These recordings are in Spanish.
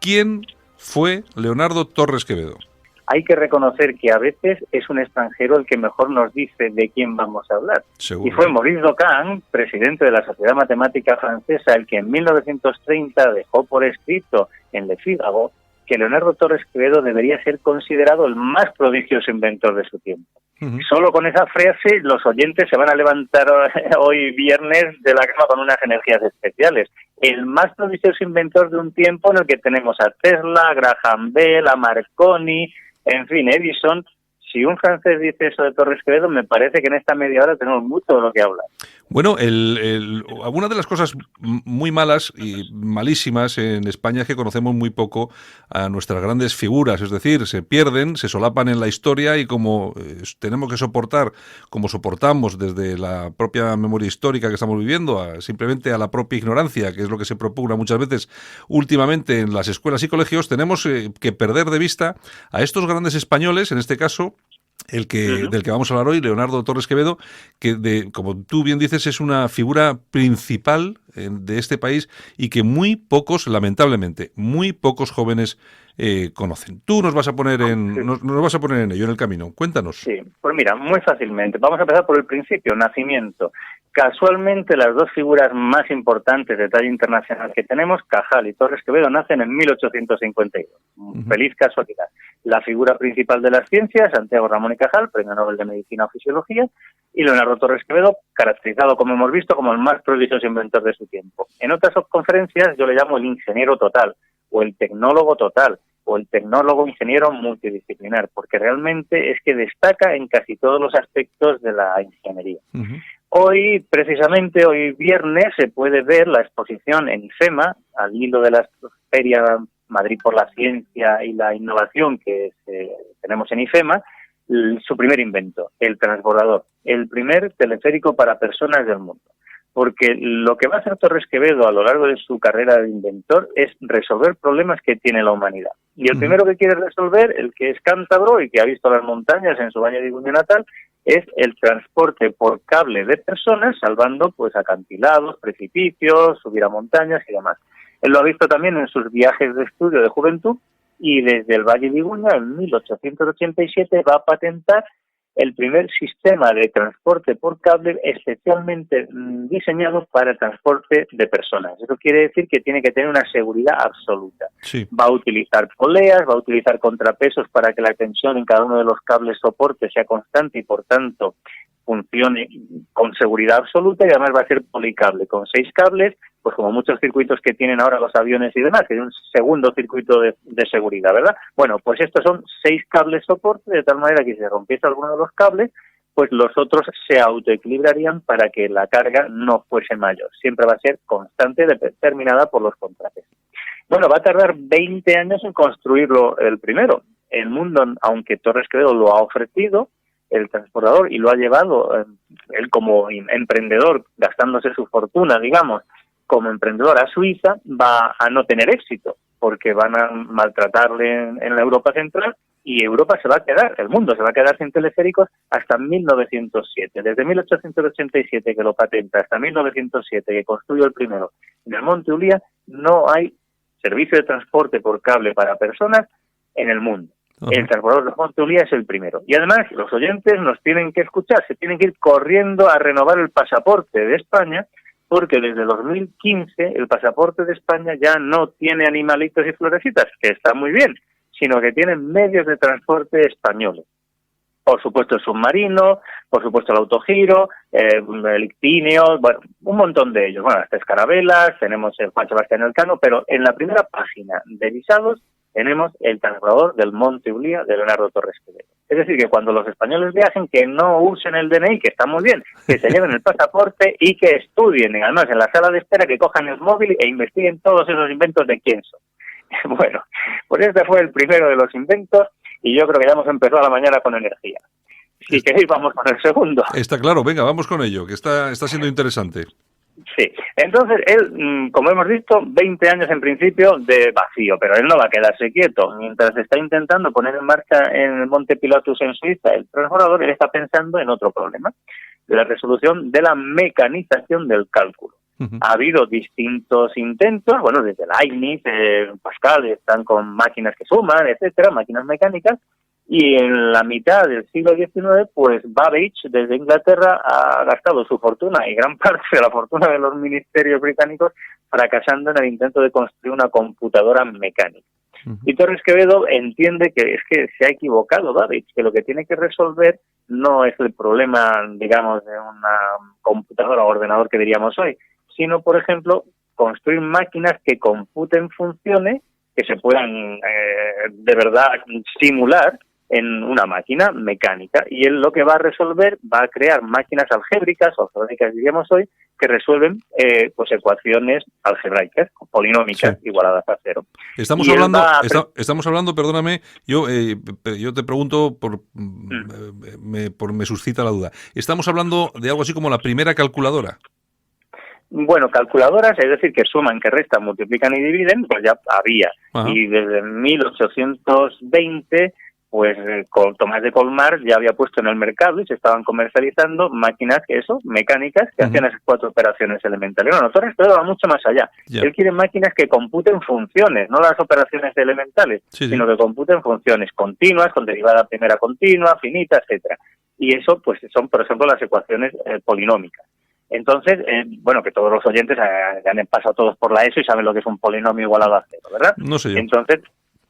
¿Quién fue Leonardo Torres Quevedo? Hay que reconocer que a veces es un extranjero el que mejor nos dice de quién vamos a hablar. Seguro. Y fue Maurice Docan, presidente de la Sociedad Matemática Francesa, el que en 1930 dejó por escrito en Le Figaro que Leonardo Torres Quevedo debería ser considerado el más prodigioso inventor de su tiempo. Solo con esa frase los oyentes se van a levantar hoy viernes de la cama con unas energías especiales. El más prodigioso inventor de un tiempo en el que tenemos a Tesla, a Graham Bell, a Marconi, en fin, Edison. Si un francés dice eso de Torres Quevedo, me parece que en esta media hora tenemos mucho de lo que hablar. Bueno, alguna de las cosas muy malas y malísimas en España es que conocemos muy poco a nuestras grandes figuras, es decir, se pierden, se solapan en la historia y como tenemos que soportar, como soportamos desde la propia memoria histórica que estamos viviendo, simplemente a la propia ignorancia, que es lo que se propugna muchas veces últimamente en las escuelas y colegios, tenemos que perder de vista a estos grandes españoles, en este caso, del que vamos a hablar hoy, Leonardo Torres Quevedo, que como tú bien dices es una figura principal de este país y que muy pocos, lamentablemente, muy pocos jóvenes conocen. Tú nos vas a poner nos vas a poner en ello, en el camino. Cuéntanos. Sí, pues mira, muy fácilmente. Vamos a empezar por el principio, nacimiento. Casualmente, las dos figuras más importantes de talla internacional que tenemos, Cajal y Torres Quevedo, nacen en 1852. Feliz casualidad. La figura principal de las ciencias, Santiago Ramón y Cajal, Premio Nobel de Medicina o Fisiología, y Leonardo Torres Quevedo, caracterizado, como hemos visto, como el más prodigioso inventor de su tiempo. En otras conferencias yo le llamo el ingeniero total, o el tecnólogo total, o el tecnólogo ingeniero multidisciplinar, porque realmente es que destaca en casi todos los aspectos de la ingeniería. Hoy, precisamente, hoy viernes, se puede ver la exposición en IFEMA, al hilo de la Feria Madrid por la Ciencia y la Innovación que tenemos en IFEMA, su primer invento, el transbordador, el primer teleférico para personas del mundo. Porque lo que va a hacer Torres Quevedo a lo largo de su carrera de inventor es resolver problemas que tiene la humanidad. Y el primero que quiere resolver, el que es cántabro y que ha visto las montañas en su Valle de Iguña natal, es el transporte por cable de personas, salvando pues acantilados, precipicios, subir a montañas y demás. Él lo ha visto también en sus viajes de estudio de juventud y desde el Valle de Iguña, en 1887, va a patentar el primer sistema de transporte por cable especialmente diseñado para el transporte de personas. Eso quiere decir que tiene que tener una seguridad absoluta. Sí. Va a utilizar poleas, va a utilizar contrapesos para que la tensión en cada uno de los cables soporte sea constante y, por tanto, funcione con seguridad absoluta, y además va a ser policable, con 6 cables, pues como muchos circuitos que tienen ahora los aviones y demás, que hay un segundo circuito de seguridad, ¿verdad? Bueno, pues estos son 6 cables soporte, de tal manera que si se rompiese alguno de los cables, pues los otros se autoequilibrarían para que la carga no fuese mayor. Siempre va a ser constante, determinada por los contrapesos. Bueno, va a tardar 20 años en construirlo el primero. El mundo, aunque Torres Quevedo lo ha ofrecido, el transportador, y lo ha llevado él como emprendedor, gastándose su fortuna, digamos, como emprendedor a Suiza, va a no tener éxito, porque van a maltratarle en la Europa central, y Europa se va a quedar, el mundo se va a quedar sin teleféricos hasta 1907. Desde 1887 que lo patenta hasta 1907 que construyó el primero en el Monte Ulia, no hay servicio de transporte por cable para personas en el mundo. El transbordador de Monte Ulia es el primero. Y además, los oyentes nos tienen que escuchar, se tienen que ir corriendo a renovar el pasaporte de España, porque desde 2015 el pasaporte de España ya no tiene animalitos y florecitas, que está muy bien, sino que tiene medios de transporte españoles. Por supuesto el submarino, por supuesto el autogiro, el ictíneo, bueno, un montón de ellos. Bueno, las carabelas, tenemos el Juan Sebastián Elcano, pero en la primera página de visados tenemos el transbordador del Monte Ulia de Leonardo Torres Quevedo. Es decir, que cuando los españoles viajen, que no usen el DNI, que está muy bien, que se lleven el pasaporte y que estudien, además en la sala de espera, que cojan el móvil e investiguen todos esos inventos de quién son. Bueno, pues este fue el primero de los inventos y yo creo que ya hemos empezado la mañana con energía. Si queréis, vamos con el segundo. Está claro, venga, vamos con ello, que está siendo interesante. Sí, entonces él, como hemos visto, 20 años en principio de vacío, pero él no va a quedarse quieto. Mientras está intentando poner en marcha en el Monte Pilatus en Suiza el transbordador, él está pensando en otro problema, de la resolución de la mecanización del cálculo. Ha habido distintos intentos, bueno, desde Leibniz, Pascal, están con máquinas que suman, etcétera, máquinas mecánicas, y en la mitad del siglo XIX, pues Babbage, desde Inglaterra, ha gastado su fortuna y gran parte de la fortuna de los ministerios británicos fracasando en el intento de construir una computadora mecánica. Y Torres Quevedo entiende que es que se ha equivocado Babbage, que lo que tiene que resolver no es el problema, digamos, de una computadora o ordenador que diríamos hoy, sino, por ejemplo, construir máquinas que computen funciones que se puedan de verdad simular en una máquina mecánica, y él lo que va a resolver, va a crear máquinas algébricas o algebraicas, diríamos hoy, que resuelven pues ecuaciones algebraicas, polinómicas, igualadas a cero. Estamos hablando, perdóname, yo te pregunto me suscita la duda. Estamos hablando de algo así como la primera calculadora. Bueno, calculadoras, es decir, que suman, que restan, multiplican y dividen, pues ya había. Ajá. Y desde 1820, pues Tomás de Colmar ya había puesto en el mercado y se estaban comercializando máquinas mecánicas que hacían esas 4 operaciones elementales. No, Torres Quevedo va mucho más allá. Él quiere máquinas que computen funciones, no las operaciones elementales, sino que computen funciones continuas, con derivada primera continua, finita, etcétera. Y eso, pues, son, por ejemplo, las ecuaciones polinómicas. Entonces, bueno, que todos los oyentes han pasado todos por la ESO y saben lo que es un polinomio igualado a cero, ¿verdad? No sé yo. Entonces,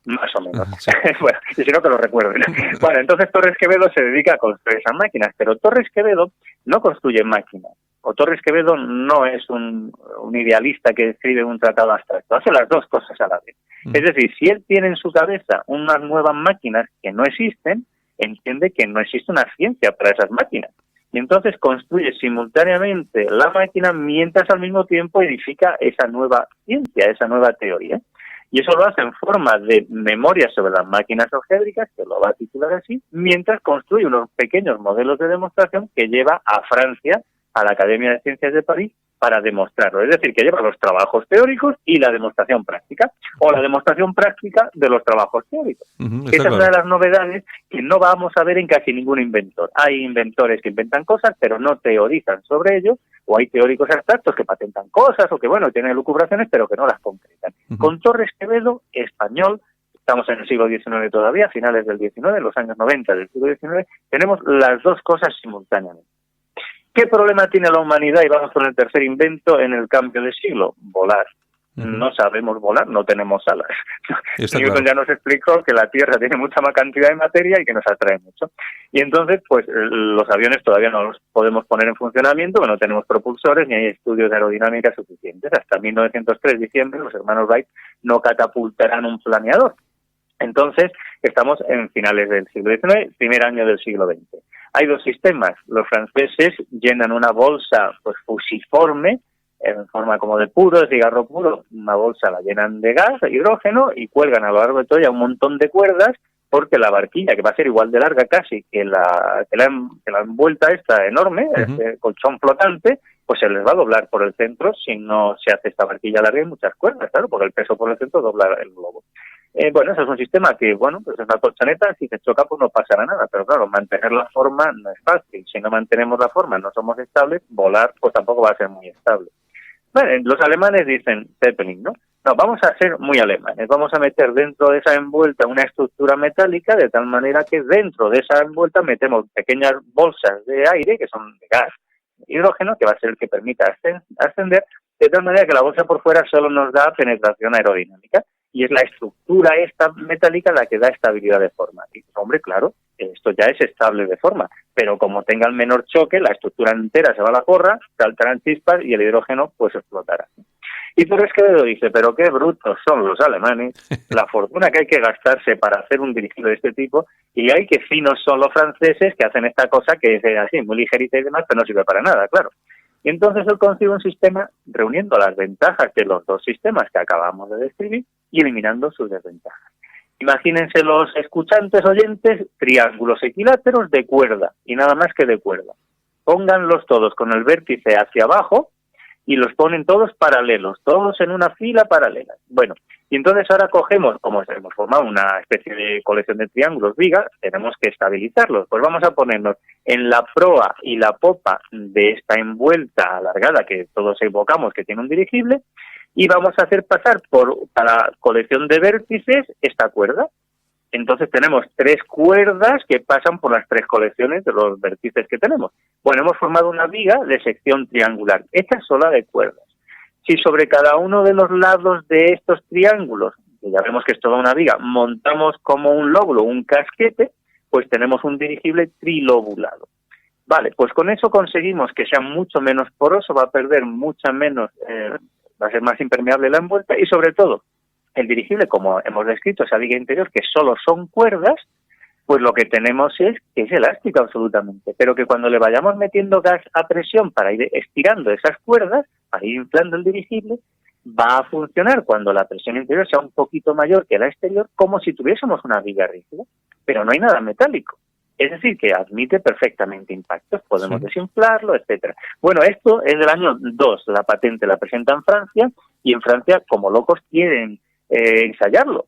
más o menos. Sí. Bueno, y si no, que lo recuerden. Bueno, entonces Torres Quevedo se dedica a construir esas máquinas, pero Torres Quevedo no construye máquinas, o Torres Quevedo no es un idealista que escribe un tratado abstracto, hace las dos cosas a la vez. Es decir, si él tiene en su cabeza unas nuevas máquinas que no existen, entiende que no existe una ciencia para esas máquinas. Y entonces construye simultáneamente la máquina mientras al mismo tiempo edifica esa nueva ciencia, esa nueva teoría. Y eso lo hace en forma de memoria sobre las máquinas algébricas, que lo va a titular así, mientras construye unos pequeños modelos de demostración que lleva a Francia, a la Academia de Ciencias de París, para demostrarlo. Es decir, que lleva los trabajos teóricos y la demostración práctica, o la demostración práctica de los trabajos teóricos. Esa es una de las novedades que no vamos a ver en casi ningún inventor. Hay inventores que inventan cosas, pero no teorizan sobre ello, o hay teóricos abstractos que patentan cosas, o que, bueno, tienen elucubraciones, pero que no las concretan. Con Torres Quevedo, español, estamos en el siglo XIX todavía, finales del XIX, los años 90 del siglo XIX, tenemos las dos cosas simultáneamente. ¿Qué problema tiene la humanidad? Y vamos con el tercer invento en el cambio de siglo: volar. No sabemos volar, no tenemos alas. Newton ya nos explicó que la Tierra tiene mucha más cantidad de materia y que nos atrae mucho. Y entonces, pues los aviones todavía no los podemos poner en funcionamiento, porque no tenemos propulsores ni hay estudios de aerodinámica suficientes. Hasta 1903, diciembre, los hermanos Wright no catapultarán un planeador. Entonces, estamos en finales del siglo XIX, primer año del siglo XX. Hay dos sistemas. Los franceses llenan una bolsa pues fusiforme, en forma como de puro, de cigarro puro, una bolsa la llenan de gas, de hidrógeno, y cuelgan a lo largo de todo ya un montón de cuerdas, porque la barquilla, que va a ser igual de larga casi que la envuelta esta enorme, este colchón flotante, pues se les va a doblar por el centro si no se hace esta barquilla larga y muchas cuerdas, claro, porque el peso por el centro dobla el globo. Bueno, ese es un sistema que, bueno, pues es una colchoneta, si se choca pues no pasará nada, pero claro, mantener la forma no es fácil. Si no mantenemos la forma, no somos estables, volar pues tampoco va a ser muy estable. Bueno, los alemanes dicen Zeppelin, ¿no? No, vamos a ser muy alemanes, vamos a meter dentro de esa envuelta una estructura metálica de tal manera que dentro de esa envuelta metemos pequeñas bolsas de aire, que son de gas, hidrógeno, que va a ser el que permita ascender, de tal manera que la bolsa por fuera solo nos da penetración aerodinámica. Y es la estructura esta metálica la que da estabilidad de forma. Y pues, hombre, claro, esto ya es estable de forma, pero como tenga el menor choque, la estructura entera se va a la porra, saltarán chispas y el hidrógeno pues explotará. Y Torres Quevedo dice, pero qué brutos son los alemanes, la fortuna que hay que gastarse para hacer un dirigido de este tipo, y hay que finos son los franceses que hacen esta cosa que es así, muy ligerita y demás, pero no sirve para nada, claro. Y entonces él consigue un sistema reuniendo las ventajas de los dos sistemas que acabamos de describir y eliminando sus desventajas. Imagínense los escuchantes oyentes, triángulos equiláteros de cuerda, y nada más que de cuerda. Pónganlos todos con el vértice hacia abajo y los ponen todos paralelos, todos en una fila paralela. Bueno, y entonces ahora cogemos, como hemos formado una especie de colección de triángulos vigas, tenemos que estabilizarlos. Pues vamos a ponernos en la proa y la popa de esta envuelta alargada que todos evocamos que tiene un dirigible, y vamos a hacer pasar por la colección de vértices esta cuerda. Entonces tenemos 3 cuerdas que pasan por las 3 colecciones de los vértices que tenemos. Bueno, hemos formado una viga de sección triangular, hecha sola de cuerdas. Si sobre cada uno de los lados de estos triángulos, que ya vemos que es toda una viga, montamos como un lóbulo, un casquete, pues tenemos un dirigible trilobulado. Vale, pues con eso conseguimos que sea mucho menos poroso, va a perder mucha menos, va a ser más impermeable la envuelta, y sobre todo, el dirigible, como hemos descrito, esa viga interior, que solo son cuerdas, pues lo que tenemos es que es elástico absolutamente, pero que cuando le vayamos metiendo gas a presión para ir estirando esas cuerdas, para ir inflando el dirigible, va a funcionar cuando la presión interior sea un poquito mayor que la exterior, como si tuviésemos una viga rígida, pero no hay nada metálico. Es decir, que admite perfectamente impactos, podemos desinflarlo, etcétera. Bueno, esto es del año 2, la patente la presenta en Francia, y en Francia, como locos, quieren ensayarlo,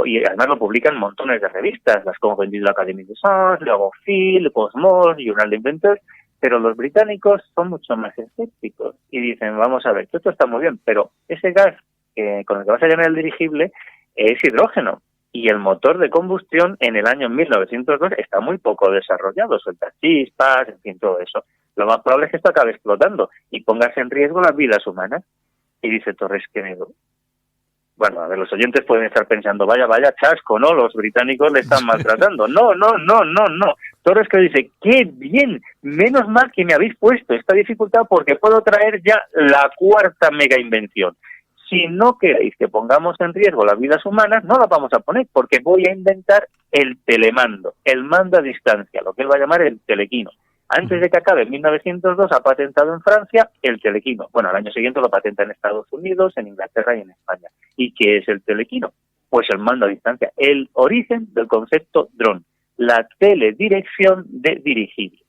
y además lo publican montones de revistas, las como vendido la Académie des Sciences, luego Phil, Cosmos, Journal d'Inventors, pero los británicos son mucho más escépticos y dicen, vamos a ver, esto está muy bien, pero ese gas con el que vas a llenar el dirigible es hidrógeno, y el motor de combustión en el año 1902 está muy poco desarrollado, suelta chispas, en fin, todo eso. Lo más probable es que esto acabe explotando y pongas en riesgo las vidas humanas. Y dice Torres Quevedo, bueno, a ver, los oyentes pueden estar pensando, vaya chasco, ¿no? Los británicos le están maltratando. No. Torres que dice, qué bien, menos mal que me habéis puesto esta dificultad porque puedo traer ya la 4ª mega invención. Si no queréis que pongamos en riesgo las vidas humanas, no la vamos a poner porque voy a inventar el telemando, el mando a distancia, lo que él va a llamar el telequino. Antes de que acabe en 1902 ha patentado en Francia el telequino. Bueno, al año siguiente lo patenta en Estados Unidos, en Inglaterra y en España. ¿Y qué es el telequino? Pues el mando a distancia, el origen del concepto dron, la teledirección de dirigible.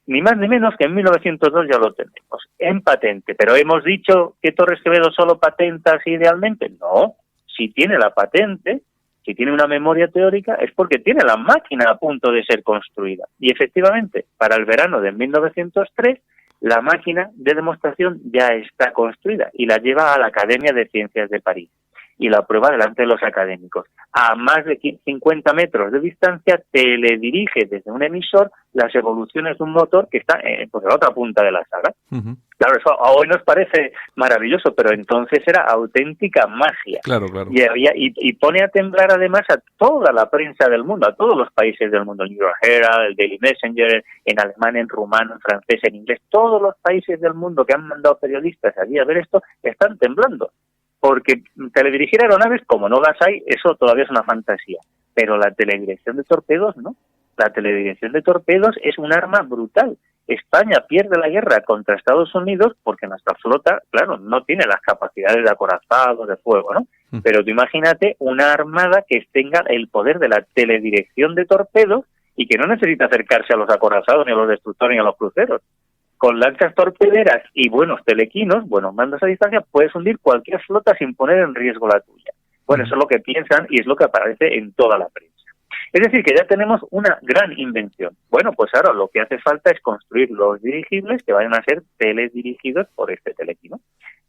Ni más ni menos que en 1902 ya lo tenemos, en patente. Pero hemos dicho que Torres Quevedo solo patenta así idealmente. No, si tiene la patente, si tiene una memoria teórica, es porque tiene la máquina a punto de ser construida. Y efectivamente, para el verano de 1903, la máquina de demostración ya está construida y la lleva a la Academia de Ciencias de París. Y la prueba delante de los académicos. A más de 50 metros de distancia, teledirige desde un emisor las evoluciones de un motor que está pues, en la otra punta de la sala. Uh-huh. Claro, eso hoy nos parece maravilloso, pero entonces era auténtica magia. Claro. Y pone a temblar además a toda la prensa del mundo, a todos los países del mundo, el New York Herald, el Daily Messenger, en alemán, en rumano, en francés, en inglés, todos los países del mundo que han mandado periodistas allí a ver esto, están temblando. Porque teledirigir aeronaves, como no las hay, eso todavía es una fantasía. Pero la teledirección de torpedos, ¿no? La teledirección de torpedos es un arma brutal. España pierde la guerra contra Estados Unidos porque nuestra flota, claro, no tiene las capacidades de acorazado, de fuego, ¿no? Pero tú imagínate una armada que tenga el poder de la teledirección de torpedos y que no necesita acercarse a los acorazados, ni a los destructores, ni a los cruceros. Con lanchas torpederas y buenos telequinos, buenos mandos a distancia, puedes hundir cualquier flota sin poner en riesgo la tuya. Bueno, eso es lo que piensan y es lo que aparece en toda la prensa. Es decir, que ya tenemos una gran invención. Bueno, pues ahora lo que hace falta es construir los dirigibles que vayan a ser teledirigidos por este telequino.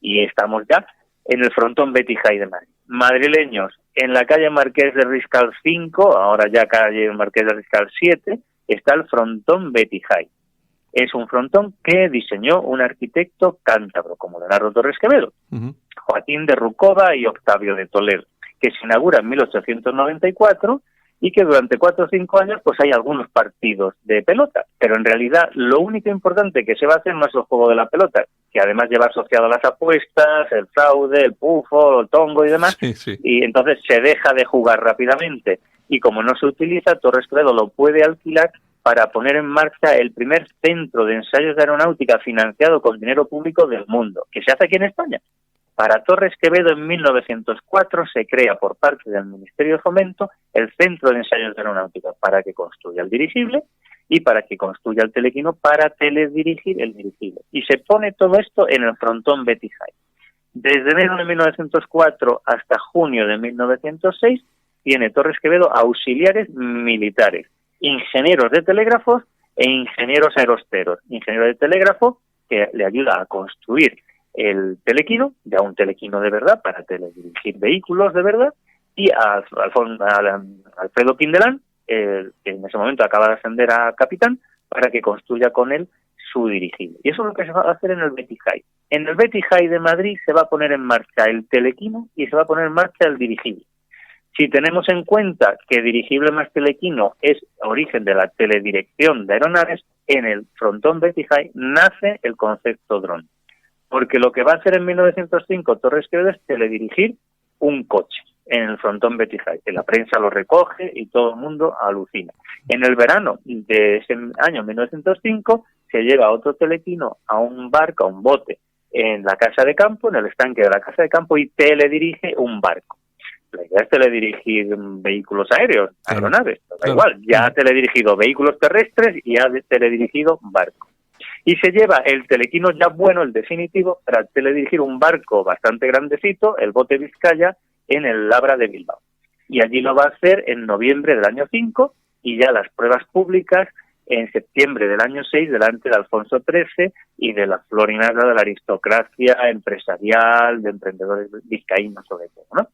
Y estamos ya en el frontón Betty High de Madrid. Madrileños, en la calle Marqués de Riscal 5, ahora ya calle Marqués de Riscal 7, está el frontón Betty High. Es un frontón que diseñó un arquitecto cántabro, como Leonardo Torres Quevedo, Joaquín de Rucova y Octavio de Toledo, que se inaugura en 1894 y que durante 4 o 5 años pues hay algunos partidos de pelota. Pero en realidad lo único importante que se va a hacer no es el juego de la pelota, que además lleva asociado a las apuestas, el fraude, el pufo, el tongo y demás, y entonces se deja de jugar rápidamente. Y como no se utiliza, Torres Quevedo lo puede alquilar para poner en marcha el primer centro de ensayos de aeronáutica financiado con dinero público del mundo, que se hace aquí en España. Para Torres Quevedo, en 1904, se crea por parte del Ministerio de Fomento el Centro de Ensayos de Aeronáutica para que construya el dirigible y para que construya el telequino para teledirigir el dirigible. Y se pone todo esto en el frontón Betty High. Desde enero de 1904 hasta junio de 1906 tiene Torres Quevedo auxiliares militares, ingenieros de telégrafos e ingenieros aerosteros. Ingeniero de telégrafo que le ayuda a construir el telequino, ya un telequino de verdad para teledirigir vehículos de verdad, y a Alfredo Quindelán, que en ese momento acaba de ascender a capitán, para que construya con él su dirigible. Y eso es lo que se va a hacer en el Betty High. En el Betty High de Madrid se va a poner en marcha el telequino y se va a poner en marcha el dirigible. Si tenemos en cuenta que dirigible más telequino es origen de la teledirección de aeronaves, en el frontón Betty High nace el concepto dron. Porque lo que va a hacer en 1905 Torres Quevedo es teledirigir un coche en el frontón Betty High. La prensa lo recoge y todo el mundo alucina. En el verano de ese año 1905 se lleva otro telequino a un barco, a un bote, en la casa de campo, en el estanque de la casa de campo, y teledirige un barco. La idea es teledirigir vehículos aéreos, aeronaves, da igual, ya ha teledirigido vehículos terrestres y ha teledirigido barcos. Y se lleva el telequino ya bueno, el definitivo, para teledirigir un barco bastante grandecito, el bote Vizcaya, en el Labra de Bilbao. Y allí lo va a hacer en noviembre del año 5 y ya las pruebas públicas en septiembre del año 6 delante de Alfonso XIII y de la florinata de la aristocracia empresarial, de emprendedores vizcaínos sobre todo, ¿no?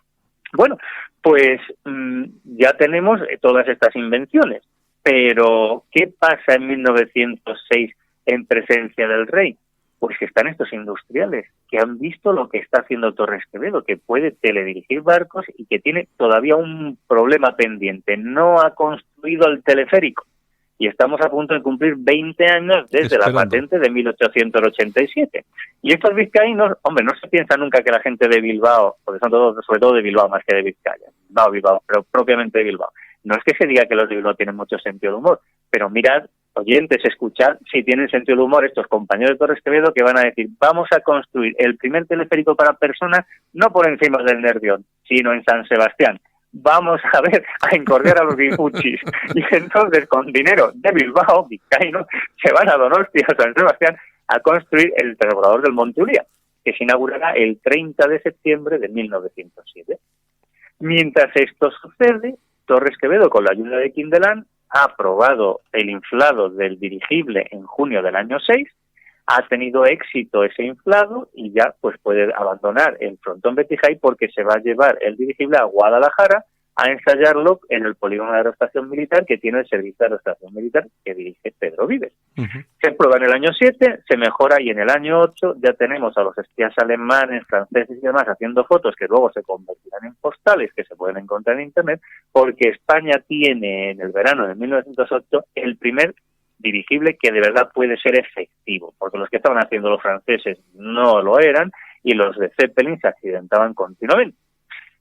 Bueno, pues ya tenemos todas estas invenciones, pero ¿qué pasa en 1906 en presencia del rey? Pues que están estos industriales que han visto lo que está haciendo Torres Quevedo, que puede teledirigir barcos y que tiene todavía un problema pendiente. No ha construido el teleférico y estamos a punto de cumplir 20 años desde la patente de 1887. Y estos vizcaínos, hombre, no se piensa nunca que la gente de Bilbao, porque son todos, sobre todo de Bilbao más que de Vizcaya, Bilbao, pero propiamente de Bilbao. No es que se diga que los de Bilbao tienen mucho sentido del humor, pero mirad, oyentes, escuchad si tienen sentido del humor estos compañeros de Torres Quevedo que van a decir, vamos a construir el primer teleférico para personas no por encima del Nervión, sino en San Sebastián. Vamos a ver, a encordiar a los guipuchis. Y entonces, con dinero de Bilbao, vizcaínos, se van a Donostia, a San Sebastián, a construir el transbordador del Monte Uría, que se inaugurará el 30 de septiembre de 1907. Mientras esto sucede, Torres Quevedo, con la ayuda de Quindelán, ha aprobado el inflado del dirigible en junio del año 6, ha tenido éxito ese inflado y ya pues puede abandonar el frontón Betty High porque se va a llevar el dirigible a Guadalajara a ensayarlo en el polígono de aeroestación militar que tiene el servicio de aeroestación militar que dirige Pedro Vives. Se prueba en el año 7, se mejora y en el año 8 ya tenemos a los espías alemanes, franceses y demás haciendo fotos que luego se convertirán en postales que se pueden encontrar en Internet, porque España tiene en el verano de 1908 el primer dirigible que de verdad puede ser efectivo, porque los que estaban haciendo los franceses no lo eran y los de Zeppelin se accidentaban continuamente.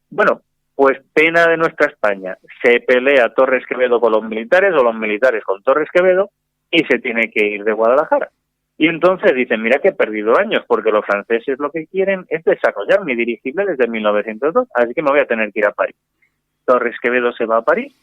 Bueno, pues pena de nuestra España, se pelea Torres Quevedo con los militares o los militares con Torres Quevedo y se tiene que ir de Guadalajara. Y entonces dicen, mira que he perdido años, porque los franceses lo que quieren es desarrollar mi dirigible desde 1902, así que me voy a tener que ir a París. Torres Quevedo se va a París,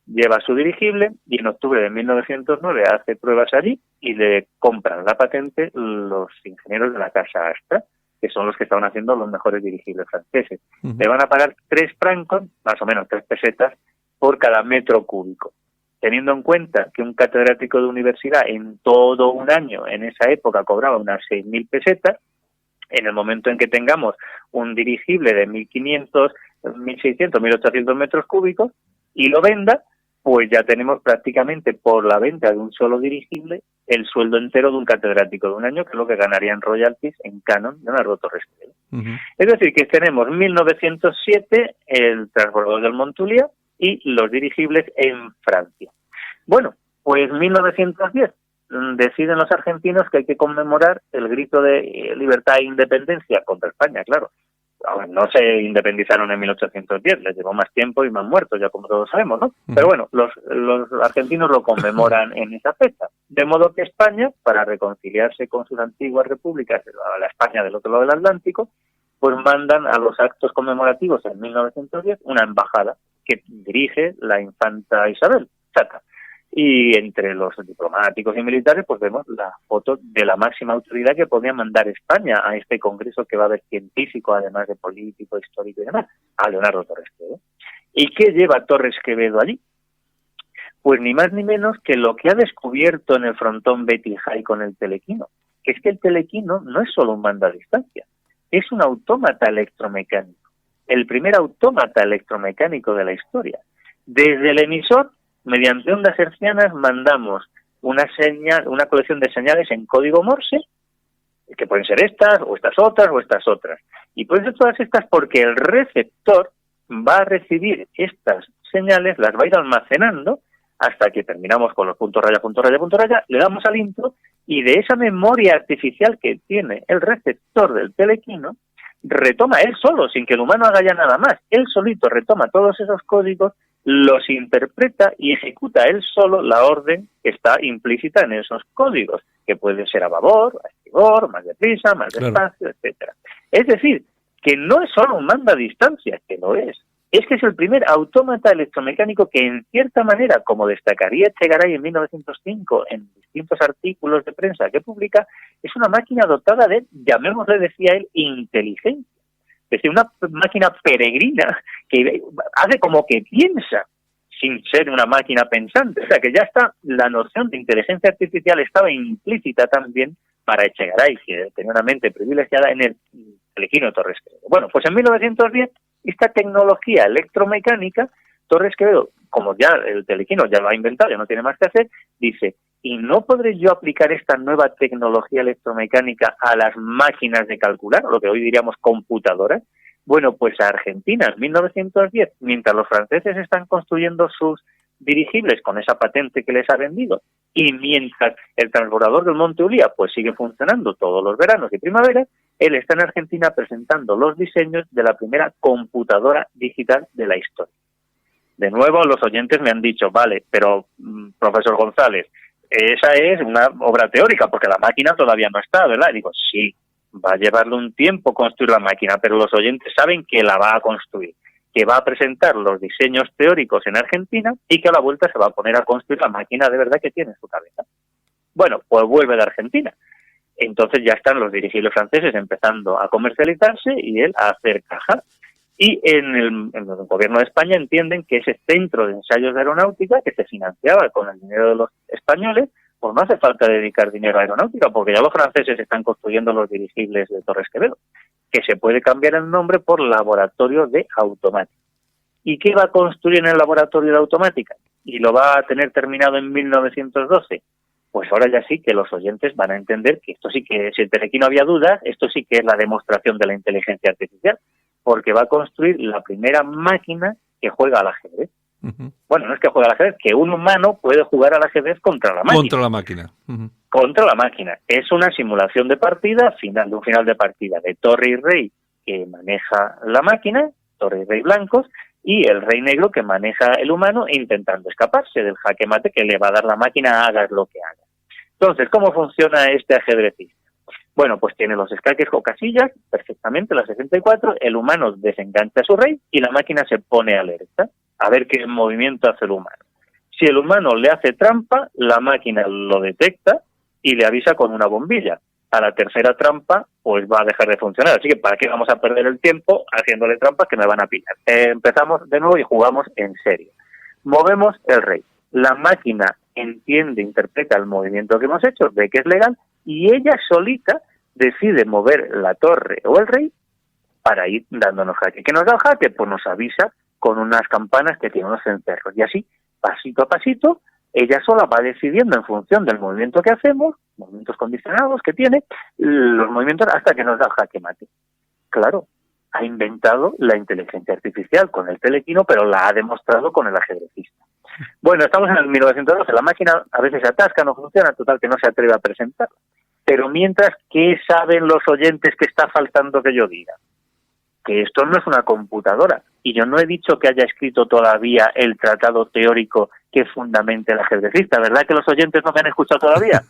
lleva su dirigible y en octubre de 1909 hace pruebas allí y le compran la patente los ingenieros de la Casa Astra, que son los que estaban haciendo los mejores dirigibles franceses. Le van a pagar 3 francos, más o menos 3 pesetas, por cada metro cúbico. Teniendo en cuenta que un catedrático de universidad en todo un año, en esa época, cobraba unas 6.000 pesetas, en el momento en que tengamos un dirigible de 1.500, 1.600, 1.800 metros cúbicos y lo venda, pues ya tenemos prácticamente por la venta de un solo dirigible el sueldo entero de un catedrático de un año, que es lo que ganaría en royalties en Canon de Leonardo Torres Quevedo. Es decir, que tenemos 1907 el transbordador del Montulia y los dirigibles en Francia. Bueno, pues 1910 deciden los argentinos que hay que conmemorar el grito de libertad e independencia contra España, claro. No se independizaron en 1810, les llevó más tiempo y más muertos, ya como todos sabemos, ¿no? Pero bueno, los argentinos lo conmemoran en esa fecha. De modo que España, para reconciliarse con sus antiguas repúblicas, la España del otro lado del Atlántico, pues mandan a los actos conmemorativos en 1910 una embajada que dirige la infanta Isabel, Chata. y entre los diplomáticos y militares pues vemos la foto de la máxima autoridad que podía mandar España a este congreso que va a haber científico, además de político, histórico y demás, a Leonardo Torres Quevedo. ¿Y qué lleva Torres Quevedo allí? Pues ni más ni menos que lo que ha descubierto en el frontón Betty High con el telequino, que es que el telequino no es solo un mando a distancia, es un autómata electromecánico, el primer autómata electromecánico de la historia. Desde el emisor, mediante ondas hertzianas, mandamos una colección de señales en código Morse, que pueden ser estas, o estas otras, o estas otras. Y pueden ser todas estas porque el receptor va a recibir estas señales, las va a ir almacenando, hasta que terminamos con los punto raya, le damos al intro, y de esa memoria artificial que tiene el receptor del telequino, retoma él solo, sin que el humano haga ya nada más. Él solito retoma todos esos códigos, los interpreta y ejecuta él solo la orden que está implícita en esos códigos, que puede ser a babor, a estribor, más deprisa, más despacio, etcétera. Es decir, que no es solo un mando a distancia, que lo es que es el primer autómata electromecánico que, en cierta manera, como destacaría Echegaray en 1905 en distintos artículos de prensa que publica, es una máquina dotada de, llamémosle, decía él, inteligencia. Es decir, una máquina peregrina que hace como que piensa, sin ser una máquina pensante. O sea, que ya está, la noción de inteligencia artificial estaba implícita también para Echegaray, que tenía una mente privilegiada en el telequino de Torres Quevedo. Bueno, pues en 1910, esta tecnología electromecánica, Torres Quevedo, como ya el telequino ya lo ha inventado, ya no tiene más que hacer, dice, ¿y no podré yo aplicar esta nueva tecnología electromecánica a las máquinas de calcular, lo que hoy diríamos computadoras? Bueno, pues a Argentina, en 1910, mientras los franceses están construyendo sus dirigibles con esa patente que les ha vendido, y mientras el transbordador del Monte Ulía pues sigue funcionando todos los veranos y primaveras, él está en Argentina presentando los diseños de la primera computadora digital de la historia. De nuevo, los oyentes me han dicho, vale, pero profesor González, esa es una obra teórica, porque la máquina todavía no está, ¿verdad? Y digo, sí, va a llevarle un tiempo construir la máquina, pero los oyentes saben que la va a construir, que va a presentar los diseños teóricos en Argentina y que a la vuelta se va a poner a construir la máquina de verdad que tiene en su cabeza. Bueno, pues vuelve de Argentina. Entonces ya están los dirigibles franceses empezando a comercializarse y él a hacer caja. Y en el gobierno de España entienden que ese centro de ensayos de aeronáutica, que se financiaba con el dinero de los españoles, pues no hace falta dedicar dinero a aeronáutica, porque ya los franceses están construyendo los dirigibles de Torres Quevedo, que se puede cambiar el nombre por Laboratorio de Automática. ¿Y qué va a construir en el Laboratorio de Automática? Y lo va a tener terminado en 1912. Pues ahora ya sí que los oyentes van a entender que esto sí que, si el telequino había dudas, esto sí que es la demostración de la inteligencia artificial, porque va a construir la primera máquina que juega al ajedrez. Bueno, no es que juegue al ajedrez, que un humano puede jugar al ajedrez contra la máquina. Contra la máquina. Contra la máquina. Es una simulación de partida, de un final de partida de torre y rey que maneja la máquina, torre y rey blancos, y el rey negro que maneja el humano intentando escaparse del jaque mate que le va a dar la máquina, hagas lo que hagas. Entonces, ¿cómo funciona este ajedrecista? Bueno, pues tiene los escaques o casillas, perfectamente, las 64, el humano desengancha a su rey y la máquina se pone alerta a ver qué movimiento hace el humano. Si el humano le hace trampa, la máquina lo detecta y le avisa con una bombilla. A la tercera trampa, pues va a dejar de funcionar. Así que, ¿para qué vamos a perder el tiempo haciéndole trampas que me van a pillar? Empezamos de nuevo y jugamos en serio. Movemos el rey. La máquina entiende, interpreta el movimiento que hemos hecho, ve que es legal, y ella solita decide mover la torre o el rey para ir dándonos jaque. ¿Qué nos da el jaque? Pues nos avisa con unas campanas que tienen unos cencerros. Y así, pasito a pasito, ella sola va decidiendo en función del movimiento que hacemos, movimientos condicionados que tiene, los movimientos hasta que nos da el jaque mate. Claro, ha inventado la inteligencia artificial con el telequino, pero la ha demostrado con el ajedrecista. Bueno, estamos en el 1912, la máquina a veces se atasca, no funciona, total que no se atreve a presentarla. Pero mientras, ¿qué saben los oyentes que está faltando que yo diga? Que esto no es una computadora. Y yo no he dicho que haya escrito todavía el tratado teórico que fundamente el ajedrecista, ¿verdad que los oyentes no me han escuchado todavía?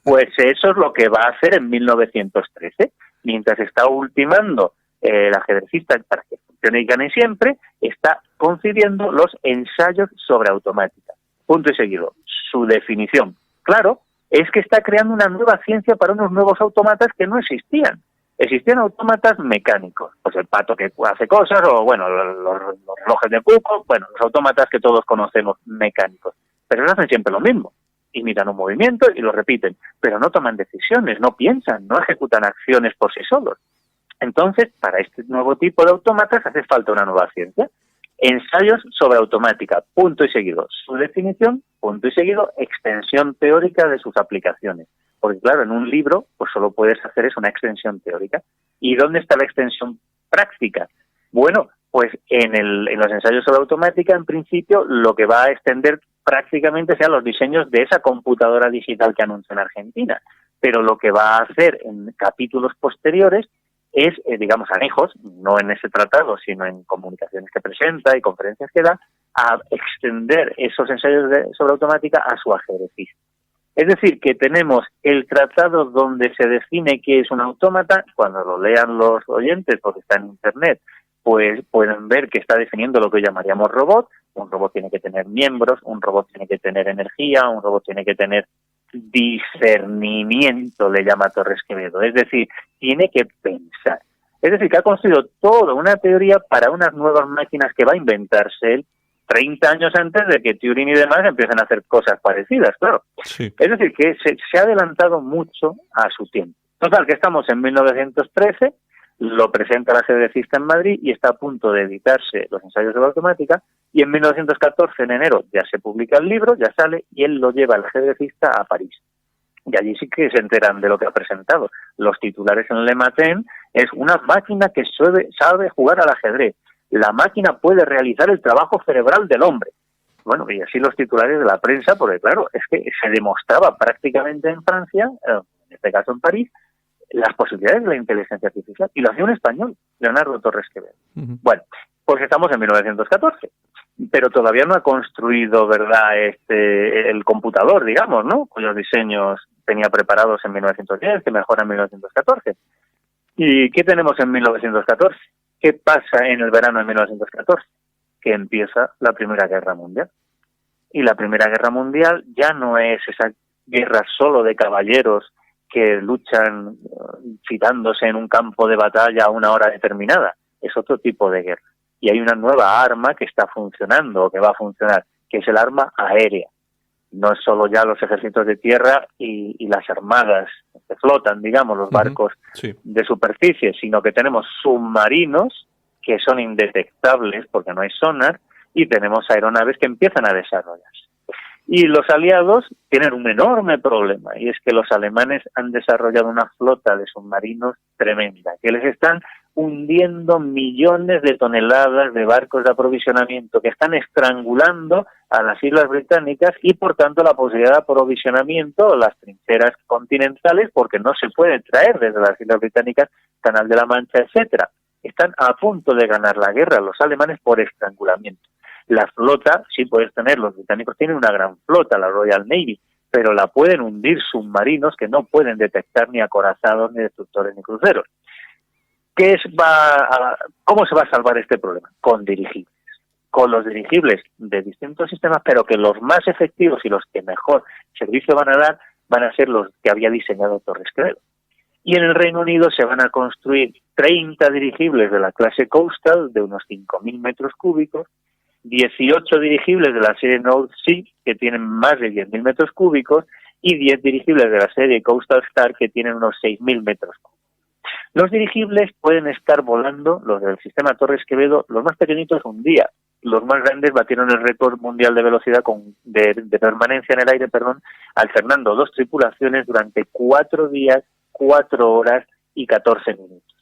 Pues eso es lo que va a hacer en 1913, mientras está ultimando el ajedrecista para que funcione y gane siempre, está concibiendo los ensayos sobre automática. Punto y seguido. su definición. Claro, es que está creando una nueva ciencia para unos nuevos autómatas que no existían. Existían autómatas mecánicos, pues el pato que hace cosas, o bueno, los relojes de cuco, bueno, los autómatas que todos conocemos mecánicos. Pero ellos hacen siempre lo mismo. Imitan un movimiento y lo repiten, pero no toman decisiones, no piensan, no ejecutan acciones por sí solos. Entonces, para este nuevo tipo de autómatas hace falta una nueva ciencia. Ensayos sobre automática, punto y seguido. Su definición, punto y seguido, extensión teórica de sus aplicaciones. Porque claro, en un libro pues solo puedes hacer eso, una extensión teórica. ¿Y dónde está la extensión práctica? Bueno, pues en los ensayos sobre automática, en principio, lo que va a extender prácticamente sean los diseños de esa computadora digital que anunció en Argentina. Pero lo que va a hacer en capítulos posteriores es, digamos, anejos, no en ese tratado, sino en comunicaciones que presenta y conferencias que da, a extender esos ensayos sobre automática a su ajedrecista. Es decir, que tenemos el tratado donde se define qué es un autómata. Cuando lo lean los oyentes, porque está en Internet, pues pueden ver que está definiendo lo que llamaríamos robot. Un robot tiene que tener miembros, un robot tiene que tener energía, un robot tiene que tener discernimiento, le llama Torres Quevedo. Es decir, tiene que pensar. Es decir, que ha construido toda una teoría para unas nuevas máquinas que va a inventarse él 30 años antes de que Turing y demás empiecen a hacer cosas parecidas, claro. Sí. Es decir, que se ha adelantado mucho a su tiempo. Total, que estamos en 1913, lo presenta el ajedrecista en Madrid y está a punto de editarse los ensayos de la automática, y en 1914, en enero, ya se publica el libro, ya sale, y él lo lleva el ajedrecista a París. Y allí sí que se enteran de lo que ha presentado. Los titulares en Le Matin es una máquina que sabe jugar al ajedrez. La máquina puede realizar el trabajo cerebral del hombre. Bueno, y así los titulares de la prensa, porque claro, es que se demostraba prácticamente en Francia, en este caso en París, las posibilidades de la inteligencia artificial. Y lo hacía un español, Leonardo Torres Quevedo. Bueno, pues estamos en 1914, pero todavía no ha construido, ¿verdad?, el computador, digamos, ¿no?, cuyos diseños tenía preparados en 1910, que mejora en 1914. ¿Y qué tenemos en 1914? ¿Qué pasa en el verano de 1914? Que empieza la Primera Guerra Mundial. Y la Primera Guerra Mundial ya no es esa guerra solo de caballeros que luchan citándose en un campo de batalla a una hora determinada. Es otro tipo de guerra. Y hay una nueva arma que está funcionando, o que va a funcionar, que es el arma aérea. No es solo ya los ejércitos de tierra y las armadas que flotan, digamos, los barcos de superficie, sino que tenemos submarinos que son indetectables porque no hay sonar, y tenemos aeronaves que empiezan a desarrollarse. Y los aliados tienen un enorme problema, y es que los alemanes han desarrollado una flota de submarinos tremenda, que les están hundiendo millones de toneladas de barcos de aprovisionamiento, que están estrangulando a las Islas Británicas y, por tanto, la posibilidad de aprovisionamiento, las trincheras continentales, porque no se puede traer desde las Islas Británicas, Canal de la Mancha, etcétera. Están a punto de ganar la guerra los alemanes por estrangulamiento. La flota, sí puedes tener, los británicos tienen una gran flota, la Royal Navy, pero la pueden hundir submarinos que no pueden detectar ni acorazados, ni destructores, ni cruceros. ¿Cómo se va a salvar este problema? Con dirigibles. Con los dirigibles de distintos sistemas, pero que los más efectivos y los que mejor servicio van a dar van a ser los que había diseñado Torres Quevedo. Y en el Reino Unido se van a construir 30 dirigibles de la clase Coastal de unos 5.000 metros cúbicos, 18 dirigibles de la serie North Sea que tienen más de 10.000 metros cúbicos y 10 dirigibles de la serie Coastal Star que tienen unos 6.000 metros cúbicos. Los dirigibles pueden estar volando, los del sistema Torres Quevedo, los más pequeñitos un día. Los más grandes batieron el récord mundial de velocidad de permanencia en el aire, alternando 2 tripulaciones durante 4 días, 4 horas y 14 minutos.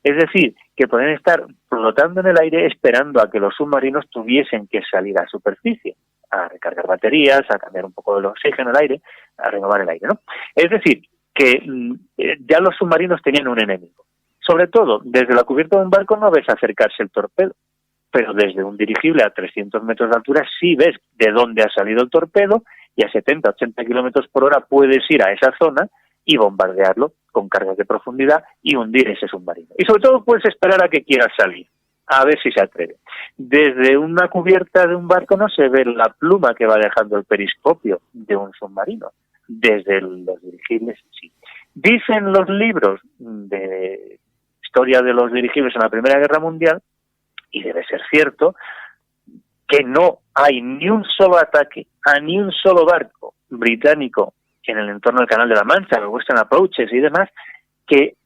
Es decir, que pueden estar flotando en el aire esperando a que los submarinos tuviesen que salir a superficie, a recargar baterías, a cambiar un poco del oxígeno al aire, a renovar el aire, ¿no? Es decir, que ya los submarinos tenían un enemigo. Sobre todo, desde la cubierta de un barco no ves acercarse el torpedo, pero desde un dirigible a 300 metros de altura sí ves de dónde ha salido el torpedo, y a 70, 80 kilómetros por hora puedes ir a esa zona y bombardearlo con cargas de profundidad y hundir ese submarino. Y sobre todo puedes esperar a que quiera salir. A ver si se atreve. Desde una cubierta de un barco no se ve la pluma que va dejando el periscopio de un submarino. Desde los dirigibles, sí. Dicen los libros de historia de los dirigibles en la Primera Guerra Mundial, y debe ser cierto, que no hay ni un solo ataque a ni un solo barco británico en el entorno del Canal de la Mancha, los Western Approaches y demás, que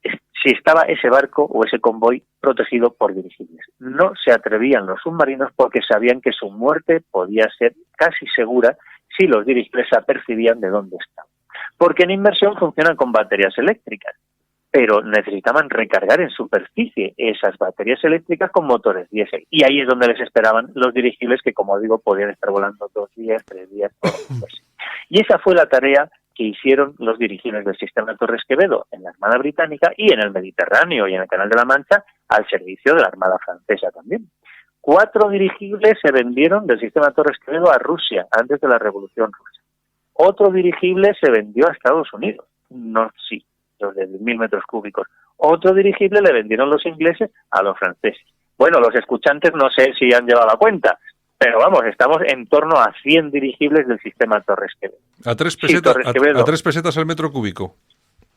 si estaba ese barco o ese convoy protegido por dirigibles. No se atrevían los submarinos porque sabían que su muerte podía ser casi segura si los dirigibles se apercibían de dónde estaban. Porque en inmersión funcionan con baterías eléctricas, pero necesitaban recargar en superficie esas baterías eléctricas con motores diésel. Y ahí es donde les esperaban los dirigibles que, como digo, podían estar volando 2 días, 3 días, por meses. Y esa fue la tarea que hicieron los dirigibles del sistema Torres Quevedo en la Armada Británica y en el Mediterráneo y en el Canal de la Mancha al servicio de la Armada Francesa también. 4 dirigibles se vendieron del sistema Torres Quevedo a Rusia antes de la Revolución Rusa. Otro dirigible se vendió a Estados Unidos, los de 1.000 metros cúbicos. Otro dirigible le vendieron los ingleses a los franceses. Bueno, los escuchantes no sé si han llevado la cuenta, pero vamos, estamos en torno a 100 dirigibles del sistema Torres Quevedo. A 3 pesetas, sí, a 3 pesetas el metro cúbico.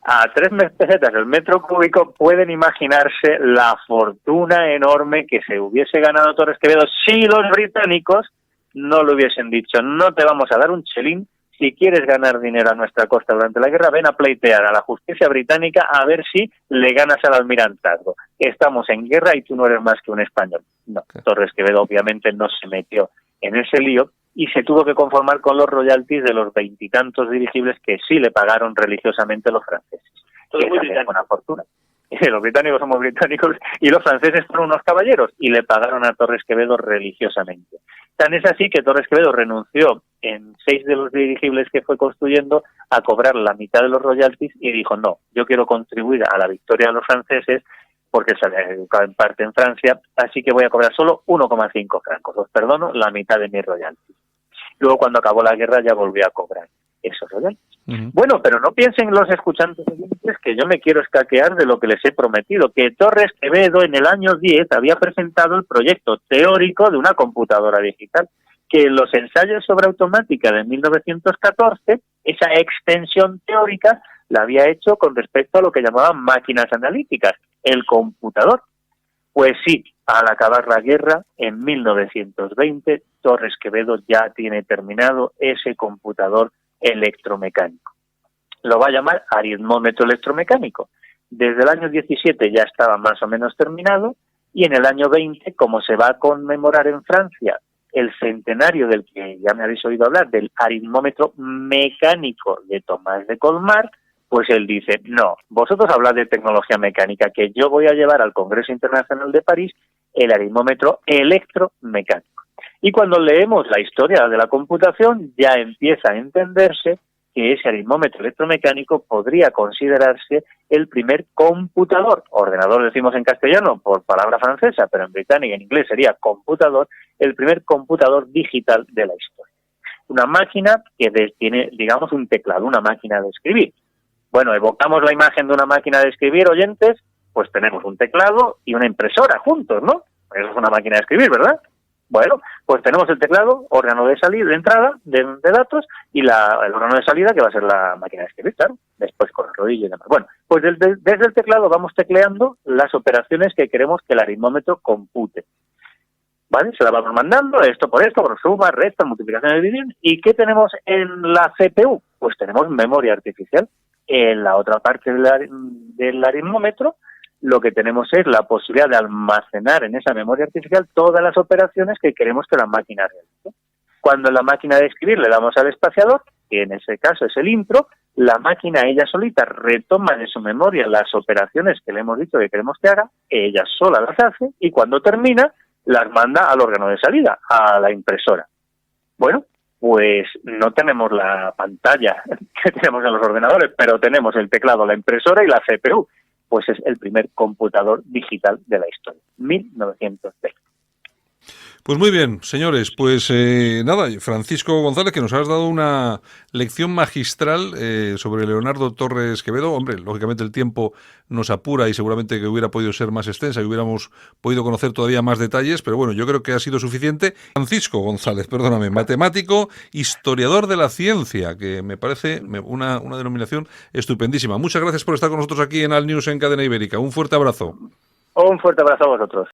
A 3 pesetas el metro cúbico, pueden imaginarse la fortuna enorme que se hubiese ganado Torres Quevedo si los británicos no le hubiesen dicho: no te vamos a dar un chelín. Si quieres ganar dinero a nuestra costa durante la guerra, ven a pleitear a la justicia británica a ver si le ganas al almirantazgo. Estamos en guerra y tú no eres más que un español. No, Torres Quevedo obviamente no se metió en ese lío y se tuvo que conformar con los royalties de los 20 y tantos dirigibles que sí le pagaron religiosamente los franceses. Que también es una fortuna. Los británicos somos británicos y los franceses fueron unos caballeros y le pagaron a Torres Quevedo religiosamente. Tan es así que Torres Quevedo renunció en 6 de los dirigibles que fue construyendo a cobrar la mitad de los royalties y dijo: no, yo quiero contribuir a la victoria de los franceses porque se había educado en parte en Francia, así que voy a cobrar solo 1,5 francos. Os perdono la mitad de mis royalties. Luego, cuando acabó la guerra, ya volvió a cobrar esos royalties. Bueno, pero no piensen los escuchantes que yo me quiero escaquear de lo que les he prometido, que Torres Quevedo en el año 10 había presentado el proyecto teórico de una computadora digital, que en los ensayos sobre automática de 1914, esa extensión teórica la había hecho con respecto a lo que llamaban máquinas analíticas, el computador. Pues sí, al acabar la guerra, en 1920, Torres Quevedo ya tiene terminado ese computador electromecánico. Lo va a llamar aritmómetro electromecánico. Desde el año 17 ya estaba más o menos terminado y en el año 20, como se va a conmemorar en Francia el centenario del que ya me habéis oído hablar, del aritmómetro mecánico de Tomás de Colmar, pues él dice: no, vosotros hablad de tecnología mecánica, que yo voy a llevar al Congreso Internacional de París el aritmómetro electromecánico. Y cuando leemos la historia de la computación, ya empieza a entenderse que ese aritmómetro electromecánico podría considerarse el primer computador, ordenador decimos en castellano por palabra francesa, pero en británico y en inglés sería computador, el primer computador digital de la historia. Una máquina que tiene, digamos, un teclado, una máquina de escribir. Bueno, evocamos la imagen de una máquina de escribir, oyentes, pues tenemos un teclado y una impresora juntos, ¿no? Eso es una máquina de escribir, ¿verdad? Bueno, pues tenemos el teclado, órgano de salida, de entrada de datos, y el órgano de salida, que va a ser la máquina de escribir, claro, después con el rodillo y demás. Bueno, pues desde el teclado vamos tecleando las operaciones que queremos que el aritmómetro compute. ¿Vale? Se la vamos mandando, esto por suma, resta, multiplicación y división. ¿Y qué tenemos en la CPU? Pues tenemos memoria artificial. En la otra parte del aritmómetro, lo que tenemos es la posibilidad de almacenar en esa memoria artificial todas las operaciones que queremos que la máquina realice. Cuando en la máquina de escribir le damos al espaciador, que en ese caso es el intro, la máquina ella solita retoma de su memoria las operaciones que le hemos dicho que queremos que haga, ella sola las hace y cuando termina las manda al órgano de salida, a la impresora. Bueno, pues no tenemos la pantalla que tenemos en los ordenadores, pero tenemos el teclado, la impresora y la CPU. Pues es el primer computador digital de la historia, 1920. Pues muy bien, señores, pues nada, Francisco González, que nos has dado una lección magistral sobre Leonardo Torres Quevedo. Hombre, lógicamente el tiempo nos apura y seguramente que hubiera podido ser más extensa y hubiéramos podido conocer todavía más detalles, pero bueno, yo creo que ha sido suficiente. Francisco González, perdóname, matemático, historiador de la ciencia, que me parece una denominación estupendísima. Muchas gracias por estar con nosotros aquí en Al News en Cadena Ibérica. Un fuerte abrazo. Un fuerte abrazo a vosotros.